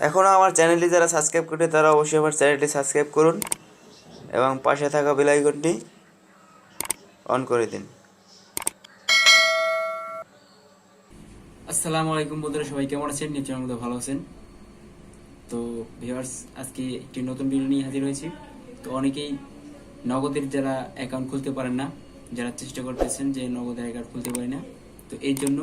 এখনও আমার চ্যানেলটি যারা সাবস্ক্রাইব করে তারা অবশ্যই আমার চ্যানেলটি সাবস্ক্রাইব করুন এবং পাশে থাকা বেল আইকনটি অন করে দিন। আসসালামু আলাইকুম বন্ধুরা, সবাই কেমন আছেন? নিশ্চয়ই আমাদের ভালো আছেন। তো ভিউয়ার্স, আজকে একটি নতুন ভিডিও নিয়ে হাজির হয়েছি। তো অনেকেই নগদের যারা অ্যাকাউন্ট খুলতে পারেন না, যারা চেষ্টা করতেছেন যে নগদের অ্যাকাউন্ট খুলতে পারি না, তো এই জন্য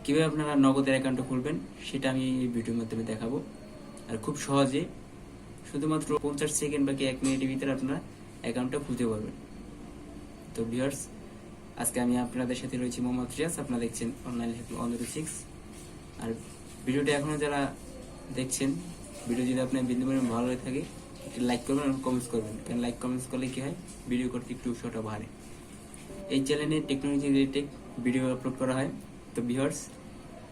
কীভাবে আপনারা নগদের অ্যাকাউন্টটা খুলবেন সেটা আমি এই ভিডিওর মাধ্যমে দেখাবো। আর খুব সহজে শুধুমাত্র 50 সেকেন্ড বাকি 1 মিনিটের ভিতরে আপনারা অ্যাকাউন্টটা খুলতে পারবেন। তো ভিউয়ার্স, আজকে আমি আপনাদের সাথে রয়েছি মোহাম্মদ রিয়াজ। আপনারা দেখছেন অনলাইন হেল্প 106। আর ভিডিওটা এখনও যারা দেখছেন, ভিডিও যদি আপনার বিন্দু পরিমাণ ভালো হয়ে থাকে একটু লাইক করবেন এবং কমেন্টস করবেন, কারণ লাইক কমেন্টস করলে কী হয়, ভিডিও করতে একটু উৎসাহটা বাড়ে। এই চ্যানেলে টেকনোলজি রিলেটেড ভিডিও আপলোড করা হয়। তো ভিউয়ার্স,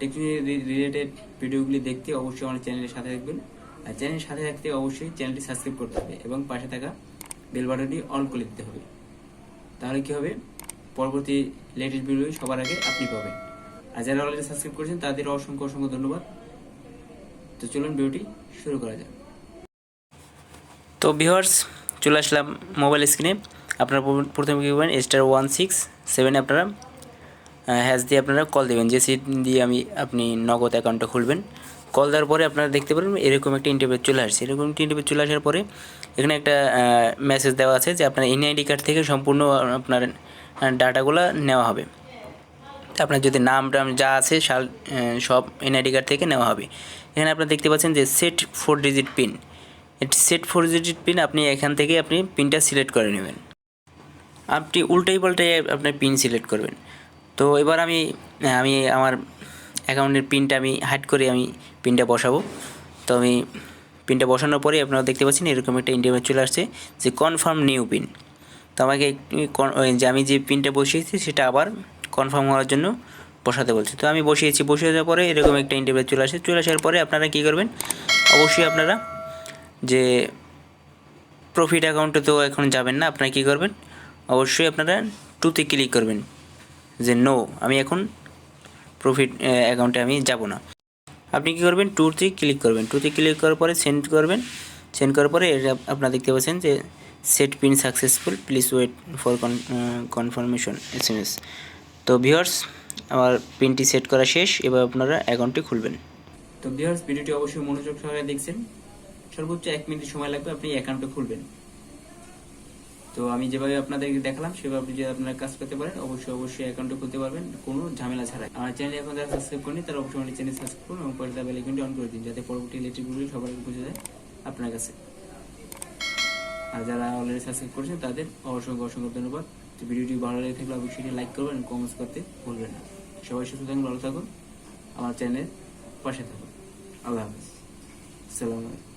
টেকনোলজি রিলেটেড ভিডিওগুলি দেখতে অবশ্যই আমার চ্যানেলের সাথে থাকবেন। আর চ্যানেলের সাথে থাকতে অবশ্যই চ্যানেলটি সাবস্ক্রাইব করতে হবে এবং পাশে থাকা বেল বাটনটি অন করে দিতে হবে। তাহলে কী হবে, পরবর্তী লেটেস্ট ভিডিও সবার আগে আপনি পাবেন। আর যারা অলরেডি সাবস্ক্রাইব করেছেন তাদের অসংখ্য অসংখ্য ধন্যবাদ। তো চলুন ভিডিওটি শুরু করা যাক। তো ভিউয়ার্স, চলে আসলাম মোবাইল স্ক্রিনে। আপনারা প্রথমে কী করবেন, *167 আপনারা হ্যাশ দিয়ে আপনারা কল দেবেন, যে সিট দিয়ে আপনি নগদ অ্যাকাউন্টটা খুলবেন। কল দেওয়ার পরে আপনারা দেখতে পারবেন এরকম একটা ইন্টারভিউ চলে আসছে। এরকম একটা ইন্টারভিউ চলে আসার পরে এখানে একটা মেসেজ দেওয়া আছে যে আপনার NID কার্ড থেকে সম্পূর্ণ আপনার ডাটাগুলো নেওয়া হবে। আপনার যদি নাম টাম যা আছে সব NID কার্ড থেকে নেওয়া হবে। এখানে আপনারা দেখতে পাচ্ছেন যে সেট 4 ডিজিট পিন। এটি সেট 4 ডিজিট পিন, আপনি এখান থেকে আপনি পিনটা সিলেক্ট করে নেবেন। আপনি উল্টাই পাল্টাই আপনার পিন সিলেক্ট করবেন। তো এবার আমি আমার অ্যাকাউন্টের পিনটা হাইড করে পিনটা বসাবো। তো আমি পিনটা বসানোর পরে আপনারা দেখতে পাচ্ছেন এরকম একটা ইন্টারভিউ চলে আসছে যে কনফার্ম নিউ পিন। তো আমাকে যে আমি যে পিনটা বসিয়েছি সেটা আবার কনফার্ম হওয়ার জন্য বসাতে বলছে। তো আমি বসিয়ে দেওয়ার পরে এরকম একটা ইন্টারভিউ চলে আসার পরে আপনারা কী করবেন, অবশ্যই আপনারা যে প্রফিট অ্যাকাউন্টে তো এখন যাবেন না, আপনারা কী করবেন, অবশ্যই আপনারা টুতে ক্লিক করবেন যে নো, আমি এখন প্রফিট অ্যাকাউন্টে যাব না। আপনি কী করবেন, টুতে ক্লিক করবেন। টুতে ক্লিক করার পরে সেন্ড করবেন। সেন্ড করার পরে এটা আপনারা দেখতে পাচ্ছেন যে set pin successful, please wait for confirmation SMS। তো ভিউয়ার্স, আমার পিনটি সেট করা শেষ। এবার আপনারা অ্যাকাউন্টটি খুলবেন। তো ভিউয়ার্স, ভিডিওটি অবশ্যই মনোযোগ সহকারে দেখছেন। সর্বোচ্চ 1 মিনিট সময় লাগবে, আপনি অ্যাকাউন্টটা খুলবেন। তো আমি যেভাবে আপনাদেরকে দেখালাম সেভাবে যদি আপনারা কাজ করতে পারেন, অবশ্যই অ্যাকাউন্টটা খুলতে পারবেন কোনো ঝামেলা ছাড়াই। আমার চ্যানেল এখন যারা সাবস্ক্রাইব করেনি তারা অবশ্যই আমার চ্যানেল সাবস্ক্রাইব করুন এবং পরে বেল আইকনটি অন করে দিন, যাতে পরবর্তী লেটেস্ট ভিডিও সবার আগে পৌঁছে যায় আপনার কাছে। আর যারা অলরেডি সাবস্ক্রাইব করেছেন তাদের অসংখ্য ধন্যবাদ। তো ভিডিওটি ভালো লেগে থাকলে অবশ্যই লাইক করবেন, কমেন্টস করতে ভুলবেন না। সবাই সুস্থ থাকুন, ভালো থাকুন, আমার চ্যানেলের পাশে থাকুন। আল্লাহ হাফিজ, আসসালামু আলাইকুম।